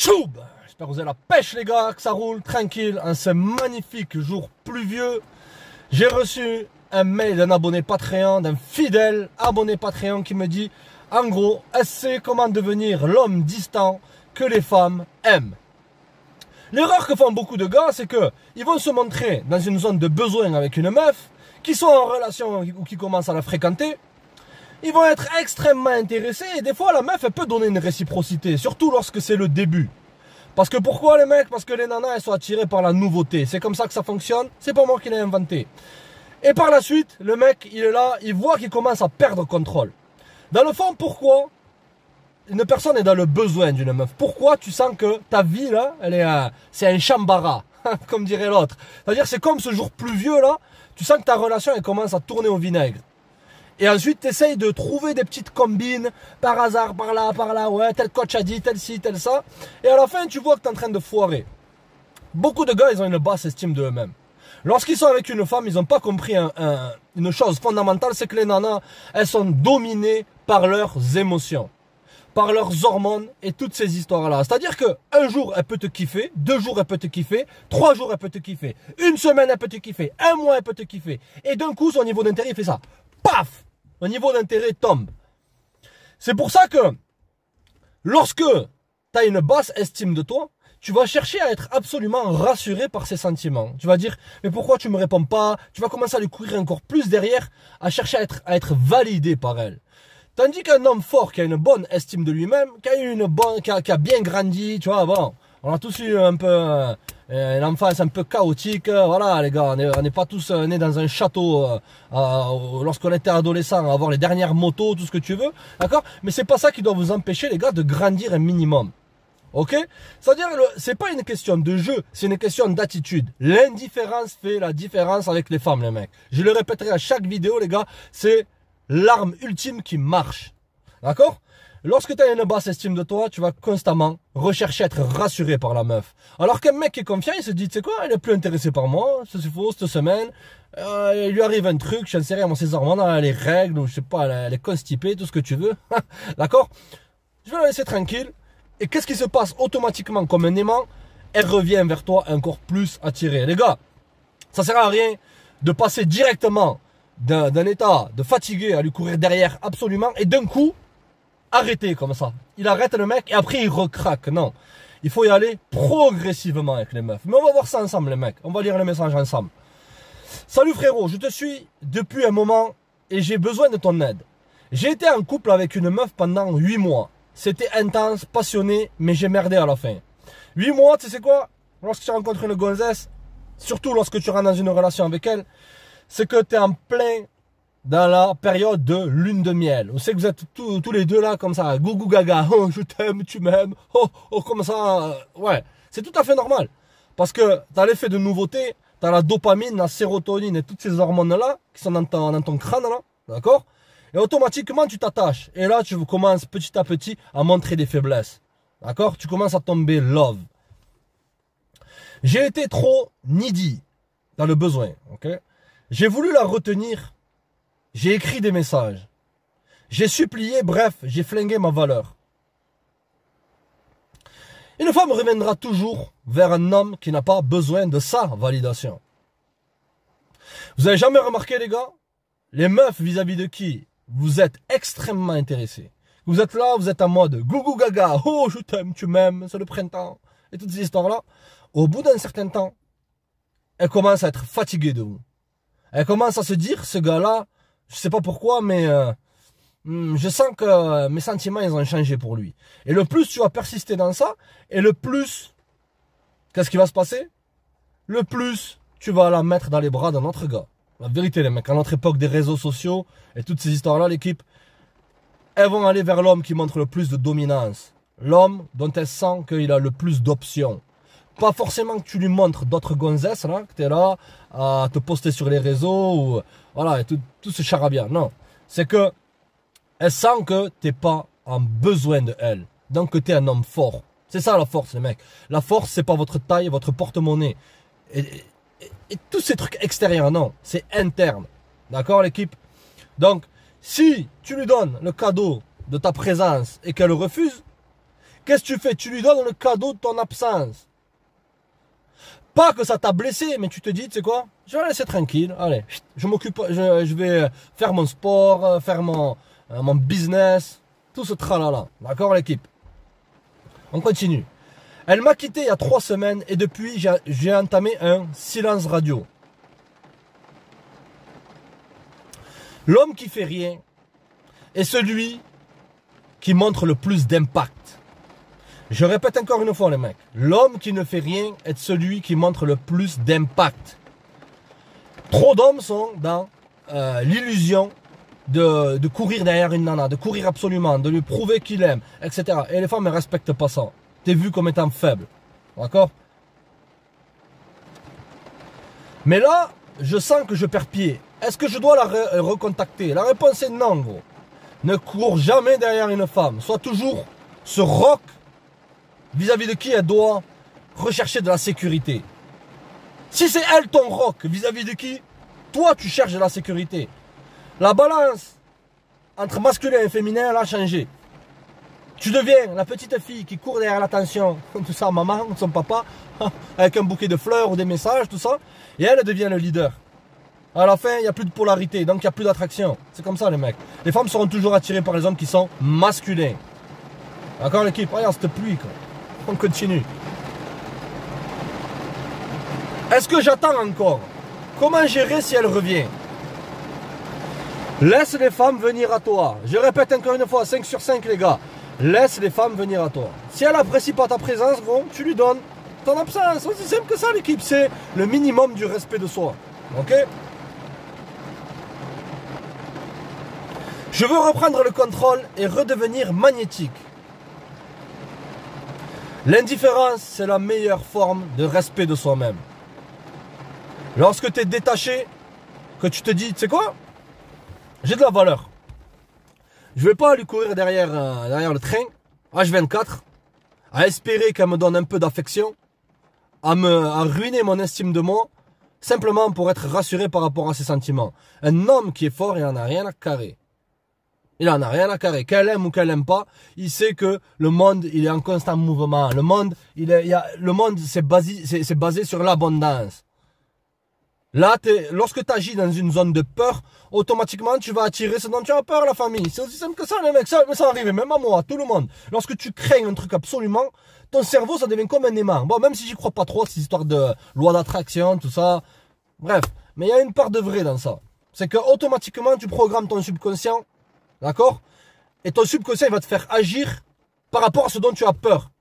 Tchoub! J'espère que vous avez la pêche les gars, que ça roule tranquille en ce magnifique jour pluvieux. J'ai reçu un mail d'un abonné Patreon, d'un fidèle abonné Patreon qui me dit en gros, c'est comment devenir l'homme distant que les femmes aiment. L'erreur que font beaucoup de gars, c'est que ils vont se montrer dans une zone de besoin avec une meuf, qui sont en relation ou qui commencent à la fréquenter. Ils vont être extrêmement intéressés et des fois la meuf elle peut donner une réciprocité, surtout lorsque c'est le début. Parce que pourquoi les mecs? Parce que les nanas elles sont attirées par la nouveauté, c'est comme ça que ça fonctionne, c'est pas moi qui l'ai inventé. Et par la suite, le mec il est là, il voit qu'il commence à perdre contrôle. Dans le fond, pourquoi une personne est dans le besoin d'une meuf? Pourquoi tu sens que ta vie là, c'est un chambara, comme dirait l'autre. C'est-à-dire c'est comme ce jour pluvieux là, tu sens que ta relation elle commence à tourner au vinaigre. Et ensuite, tu essayes de trouver des petites combines, par hasard, par là, ouais, tel coach a dit, tel ci, tel ça. Et à la fin, tu vois que tu es en train de foirer. Beaucoup de gars, ils ont une basse estime de eux-mêmes. Lorsqu'ils sont avec une femme, ils n'ont pas compris une chose fondamentale, c'est que les nanas, elles sont dominées par leurs émotions, par leurs hormones et toutes ces histoires-là. C'est-à-dire que un jour, elle peut te kiffer, 2 jours, elle peut te kiffer, 3 jours, elle peut te kiffer, 1 semaine, elle peut te kiffer, 1 mois, elle peut te kiffer. Et d'un coup, son niveau d'intérêt, il fait ça. Paf! Le niveau d'intérêt tombe. C'est pour ça que lorsque tu as une basse estime de toi, tu vas chercher à être absolument rassuré par ses sentiments. Tu vas dire, mais pourquoi tu me réponds pas? Tu vas commencer à lui courir encore plus derrière, à chercher à être validé par elle. Tandis qu'un homme fort qui a une bonne estime de lui-même, qui a bien grandi, tu vois, bon, on a tous eu un peu une enfance un peu chaotique, voilà les gars, on n'est pas tous nés dans un château lorsqu'on était adolescent, à avoir les dernières motos, tout ce que tu veux, d'accord? Mais c'est pas ça qui doit vous empêcher les gars de grandir un minimum, ok? C'est-à-dire, c'est pas une question de jeu, c'est une question d'attitude. L'indifférence fait la différence avec les femmes les mecs. Je le répéterai à chaque vidéo les gars, c'est l'arme ultime qui marche, d'accord? Lorsque tu as une basse estime de toi, tu vas constamment rechercher à être rassuré par la meuf. Alors qu'un mec qui est confiant, il se dit, tu sais quoi, il est plus intéressé par moi, c'est faux, cette semaine, il lui arrive un truc, je ne sais rien, moi ses hormones, elle a les règles, ou je sais pas, elle est constipée, tout ce que tu veux, d'accord? Je vais la laisser tranquille, et qu'est-ce qui se passe automatiquement comme un aimant? Elle revient vers toi encore plus attirée. Les gars, ça sert à rien de passer directement d'un état de fatigué à lui courir derrière absolument, et d'un coup, arrêter comme ça. Il arrête le mec et après il recraque. Non. Il faut y aller progressivement avec les meufs. Mais on va voir ça ensemble les mecs. On va lire le message ensemble. Salut frérot, je te suis depuis un moment et j'ai besoin de ton aide. J'ai été en couple avec une meuf pendant 8 mois. C'était intense, passionné, mais j'ai merdé à la fin. 8 mois, tu sais quoi? Lorsque tu rencontres une gonzesse, surtout lorsque tu rentres dans une relation avec elle, c'est que tu es en plein dans la période de lune de miel. On sait que vous êtes tous les deux là comme ça, gougou gaga, oh je t'aime, tu m'aimes, oh comme ça, ouais. C'est tout à fait normal. Parce que tu as l'effet de nouveauté, tu as la dopamine, la sérotonine et toutes ces hormones là qui sont dans ton crâne là, d'accord? Et automatiquement tu t'attaches. Et là tu commences petit à petit à montrer des faiblesses. D'accord? Tu commences à tomber love. J'ai été trop needy dans le besoin, ok? J'ai voulu la retenir. J'ai écrit des messages. J'ai supplié, bref, j'ai flingué ma valeur. Une femme reviendra toujours vers un homme qui n'a pas besoin de sa validation. Vous avez jamais remarqué les gars? Les meufs vis-à-vis de qui vous êtes extrêmement intéressés. Vous êtes là, vous êtes en mode gougou gaga, oh je t'aime, tu m'aimes, c'est le printemps. Et toutes ces histoires-là. Au bout d'un certain temps, elles commencent à être fatiguées de vous. Elles commencent à se dire, ce gars-là, je sais pas pourquoi, mais je sens que mes sentiments, ils ont changé pour lui. Et le plus tu vas persister dans ça, et le plus, qu'est-ce qui va se passer? Le plus tu vas la mettre dans les bras d'un autre gars. La vérité, les mecs, à notre époque des réseaux sociaux et toutes ces histoires-là, l'équipe, elles vont aller vers l'homme qui montre le plus de dominance. L'homme dont elle sent qu'il a le plus d'options. Pas forcément que tu lui montres d'autres gonzesses, là, que tu es là à te poster sur les réseaux, ou voilà, et tout ce charabia. Non, c'est que elle sent que tu n'es pas en besoin de elle. Donc que tu es un homme fort. C'est ça la force, les mecs. La force, c'est pas votre taille, votre porte-monnaie. Et tous ces trucs extérieurs, non. C'est interne. D'accord, l'équipe? Donc, si tu lui donnes le cadeau de ta présence et qu'elle refuse, Qu'est-ce que tu fais? Tu lui donnes le cadeau de ton absence. Pas que ça t'a blessé, mais tu te dis, tu sais quoi? Je vais la laisser tranquille. Allez, je m'occupe, je vais faire mon sport, faire mon business, tout ce tralala. D'accord, l'équipe? On continue. Elle m'a quitté il y a 3 semaines et depuis, j'ai entamé un silence radio. L'homme qui fait rien est celui qui montre le plus d'impact. Je répète encore une fois les mecs, l'homme qui ne fait rien est celui qui montre le plus d'impact. Trop d'hommes sont dans l'illusion de courir derrière une nana, de courir absolument, de lui prouver qu'il aime, etc. Et les femmes ne respectent pas ça. T'es vu comme étant faible. D'accord? Mais là, je sens que je perds pied. Est-ce que je dois la recontacter? La réponse est non, gros. Ne cours jamais derrière une femme. Sois toujours ce roc vis-à-vis de qui elle doit rechercher de la sécurité. Si c'est elle ton roc, vis-à-vis de qui toi tu cherches de la sécurité. La balance entre masculin et féminin, elle a changé. Tu deviens la petite fille qui court derrière l'attention de sa maman, de son papa, avec un bouquet de fleurs ou des messages, tout ça. Et elle devient le leader. À la fin, il n'y a plus de polarité, donc il n'y a plus d'attraction. C'est comme ça les mecs. Les femmes seront toujours attirées par les hommes qui sont masculins. D'accord l'équipe? Regarde cette pluie quoi. On continue. Est-ce que j'attends encore? Comment gérer si elle revient? Laisse les femmes venir à toi. Je répète encore une fois, 5 sur 5 les gars. Laisse les femmes venir à toi. Si elle n'apprécie pas ta présence, gros, tu lui donnes ton absence. Aussi simple que ça l'équipe. C'est le minimum du respect de soi. Ok? Je veux reprendre le contrôle et redevenir magnétique. L'indifférence, c'est la meilleure forme de respect de soi-même. Lorsque tu es détaché, que tu te dis, tu sais quoi? J'ai de la valeur. Je ne vais pas lui courir derrière le train, H24, à espérer qu'elle me donne un peu d'affection, à ruiner mon estime de moi, simplement pour être rassuré par rapport à ses sentiments. Un homme qui est fort, il n'en a rien à carrer. Il en a rien à carrer. Qu'elle aime ou qu'elle aime pas, il sait que le monde, il est en constant mouvement. Le monde, c'est basé sur l'abondance. Là, lorsque tu agis dans une zone de peur, automatiquement, tu vas attirer ce dont tu as peur, la famille. C'est aussi simple que ça, les mecs. Ça arrive même à moi, à tout le monde. Lorsque tu crains un truc absolument, ton cerveau, ça devient comme un aimant. Bon, même si j'y crois pas trop, ces histoires de loi d'attraction, tout ça. Bref. Mais il y a une part de vrai dans ça. C'est que automatiquement, tu programmes ton subconscient. D'accord? Et ton subconscient, il va te faire agir par rapport à ce dont tu as peur.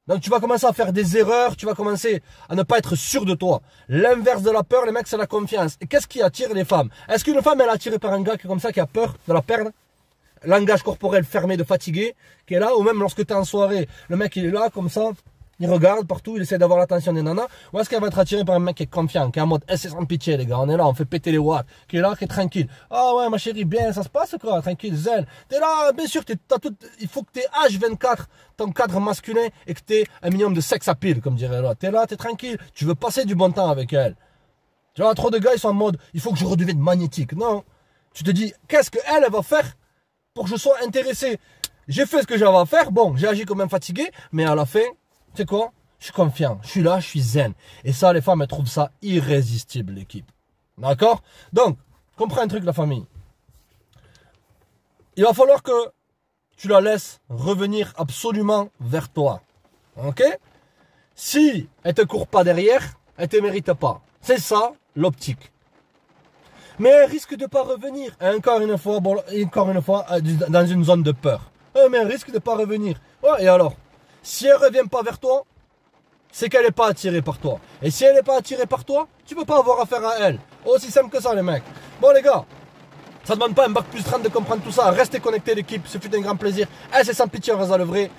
Donc tu vas commencer à faire des erreurs, tu vas commencer à ne pas être sûr de toi. L'inverse de la peur, les mecs, c'est la confiance. Et qu'est-ce qui attire les femmes? Est-ce qu'une femme, elle est attirée par un gars qui est comme ça, qui a peur de la perdre? Langage corporel fermé de fatigué, qui est là, ou même lorsque tu es en soirée, le mec il est là, comme ça, il regarde partout, il essaie d'avoir l'attention des nanas. Ou est-ce qu'elle va être attirée par un mec qui est confiant, qui est en mode c'est sans pitié les gars, on est là, on fait péter les watts, qui est là, qui est tranquille. Ah ouais ma chérie, bien, ça se passe quoi, tranquille, zen. T'es là, bien sûr, il faut que t'aies H24, ton cadre masculin, et que t'aies un minimum de sex appeal, comme dirait là. T'es là, t'es tranquille, tu veux passer du bon temps avec elle. Tu vois, trop de gars, ils sont en mode, il faut que je redevienne magnétique. Non. Tu te dis, qu'est-ce qu'elle va faire pour que je sois intéressé? J'ai fait ce que j'avais à faire, bon, j'ai agi comme un fatigué, mais à la fin, tu sais quoi? Je suis confiant, je suis là, je suis zen. Et ça, les femmes, elles trouvent ça irrésistible, l'équipe. D'accord? Donc, comprends un truc, la famille. Il va falloir que tu la laisses revenir absolument vers toi. Ok? Si elle te court pas derrière, elle te mérite pas. C'est ça, l'optique. Mais elle risque de pas revenir. Encore une fois, dans une zone de peur. Mais elle risque de pas revenir. Ouais, et alors? Si elle revient pas vers toi, c'est qu'elle n'est pas attirée par toi. Et si elle n'est pas attirée par toi, tu ne peux pas avoir affaire à elle. Aussi simple que ça, les mecs. Bon, les gars, ça ne demande pas un bac plus 30 de comprendre tout ça. Restez connectés, l'équipe. Ce fut un grand plaisir. C'est sans pitié, on reste dans le vrai.